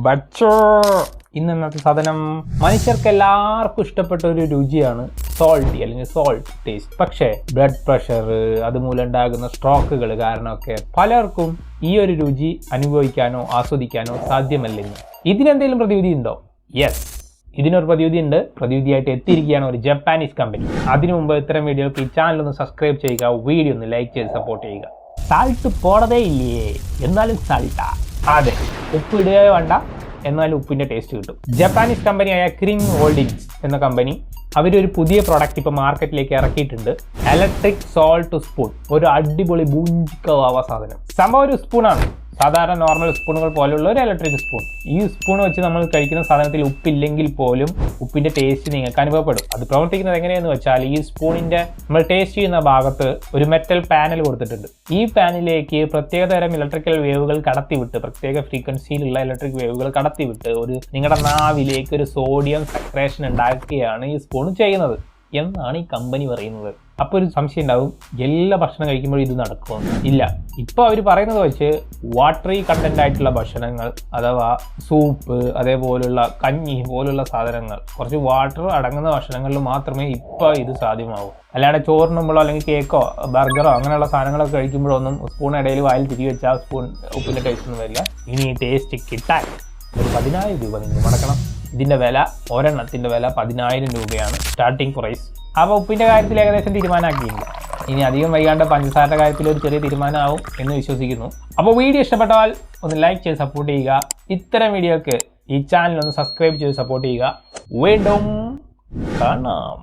ബച്ചോ ഇന്നത്തെ സാധനം മനുഷ്യർക്ക് എല്ലാവർക്കും ഇഷ്ടപ്പെട്ട ഒരു രുചിയാണ് സോൾട്ടി അല്ലെങ്കിൽ സോൾട്ട് ടേസ്റ്റ്. പക്ഷേ ബ്ലഡ് പ്രഷർ അതുമൂലം ഉണ്ടാകുന്ന സ്ട്രോക്കുകൾ കാരണമൊക്കെ പലർക്കും ഈ ഒരു രുചി അനുഭവിക്കാനോ ആസ്വദിക്കാനോ സാധ്യമല്ലെന്ന്. ഇതിനെന്തെങ്കിലും പ്രതിവിധി ഉണ്ടോ? യെസ്, ഇതിനൊരു പ്രതിവിധി ഉണ്ട്. പ്രതിവിധിയായിട്ട് എത്തിയിരിക്കുകയാണ് ഒരു ജപ്പാനീസ് കമ്പനി. അതിനു മുമ്പ് ഇത്തരം വീഡിയോക്ക് ഈ ചാനൽ ഒന്ന് സബ്സ്ക്രൈബ് ചെയ്യുക, വീഡിയോ ഒന്ന് ലൈക്ക് ചെയ്ത് സപ്പോർട്ട് ചെയ്യുക. സാൾട്ട് പോടതേ ഇല്ലേ, എന്നാലും സാൾട്ടാ. അതെ, ഉപ്പ് ഇടുകയോ വേണ്ട, എന്നാലും ഉപ്പിൻ്റെ ടേസ്റ്റ് കിട്ടും. ജപ്പാനീസ് കമ്പനിയായ കിറിങ് ഹോൾഡിങ്സ് എന്ന കമ്പനി അവരൊരു പുതിയ പ്രോഡക്റ്റ് ഇപ്പോൾ മാർക്കറ്റിലേക്ക് ഇറക്കിയിട്ടുണ്ട്. Electric salt spoon. ഒരു അടിപൊളി ബൂഞ്ചിക്കവാവ സാധനം. സംഭവം ഒരു സ്പൂണാണ്, സാധാരണ നോർമൽ സ്പൂണുകൾ പോലുള്ള ഒരു ഇലക്ട്രിക് സ്പൂൺ. ഈ സ്പൂൺ വെച്ച് നമ്മൾ കഴിക്കുന്ന സാധനത്തിൽ ഉപ്പില്ലെങ്കിൽ പോലും ഉപ്പിൻ്റെ ടേസ്റ്റ് നിങ്ങൾക്ക് അനുഭവപ്പെടും. അത് പ്രവർത്തിക്കുന്നത് എങ്ങനെയെന്ന് വെച്ചാൽ, ഈ സ്പൂണിൻ്റെ നമ്മൾ ടേസ്റ്റ് ചെയ്യുന്ന ഭാഗത്ത് ഒരു മെറ്റൽ പാനൽ കൊടുത്തിട്ടുണ്ട്. ഈ പാനിലേക്ക് പ്രത്യേകതരം ഇലക്ട്രിക്കൽ വേവുകൾ കടത്തിവിട്ട്, പ്രത്യേക ഫ്രീക്വൻസിയിലുള്ള ഇലക്ട്രിക് വേവുകൾ കടത്തിവിട്ട് നിങ്ങളുടെ നാവിലേക്ക് ഒരു സോഡിയം സെക്രേഷൻ ഉണ്ടാക്കുകയാണ് ഈ സ്പൂൺ ചെയ്യുന്നത് എന്നാണ് ഈ കമ്പനി പറയുന്നത്. അപ്പോൾ ഒരു സംശയം ഉണ്ടാവും, എല്ലാ ഭക്ഷണം കഴിക്കുമ്പോഴും ഇത് നടക്കുമോ? ഇല്ല. ഇപ്പോൾ അവർ പറയുന്നത് വെച്ച് വാട്ടറി കണ്ടന്റ് ആയിട്ടുള്ള ഭക്ഷണങ്ങൾ, അഥവാ സൂപ്പ്, അതേപോലുള്ള കഞ്ഞി പോലുള്ള സാധനങ്ങൾ, കുറച്ച് വാട്ടർ അടങ്ങുന്ന ഭക്ഷണങ്ങളിൽ മാത്രമേ ഇപ്പോൾ ഇത് സാധ്യമാവൂ. അല്ലാതെ ചോറിനുമ്പോഴോ അല്ലെങ്കിൽ കേക്കോ ബർഗറോ അങ്ങനെയുള്ള സാധനങ്ങളൊക്കെ കഴിക്കുമ്പോഴൊന്നും സ്പൂൺ ഇടയിൽ വായിൽ തിരികെ വെച്ചാൽ സ്പൂൺ ഉപ്പിൻ്റെ ടേസ്റ്റ് ഒന്നും വരില്ല. ഇനി ഈ ടേസ്റ്റ് കിട്ടാൻ ഒരു 10,000 രൂപ നിങ്ങൾ മുടക്കണം. ഇതിൻ്റെ വില, ഒരെണ്ണത്തിൻ്റെ വില 10,000 രൂപയാണ് സ്റ്റാർട്ടിംഗ് പ്രൈസ്. അപ്പോൾ ഉപ്പിൻ്റെ കാര്യത്തിൽ ഏകദേശം തീരുമാനമാക്കിയിട്ടുണ്ട്. ഇനി അധികം വൈകാണ്ട് പഞ്ചസാരയുടെ കാര്യത്തിൽ ഒരു ചെറിയ തീരുമാനമാവും എന്ന് വിശ്വസിക്കുന്നു. അപ്പോൾ വീഡിയോ ഇഷ്ടപ്പെട്ടാൽ ഒന്ന് ലൈക്ക് ചെയ്ത് സപ്പോർട്ട് ചെയ്യുക. ഇത്തരം വീഡിയോക്ക് ഈ ചാനൽ ഒന്ന് സബ്സ്ക്രൈബ് ചെയ്ത് സപ്പോർട്ട് ചെയ്യുക. വീണ്ടും കാണാം.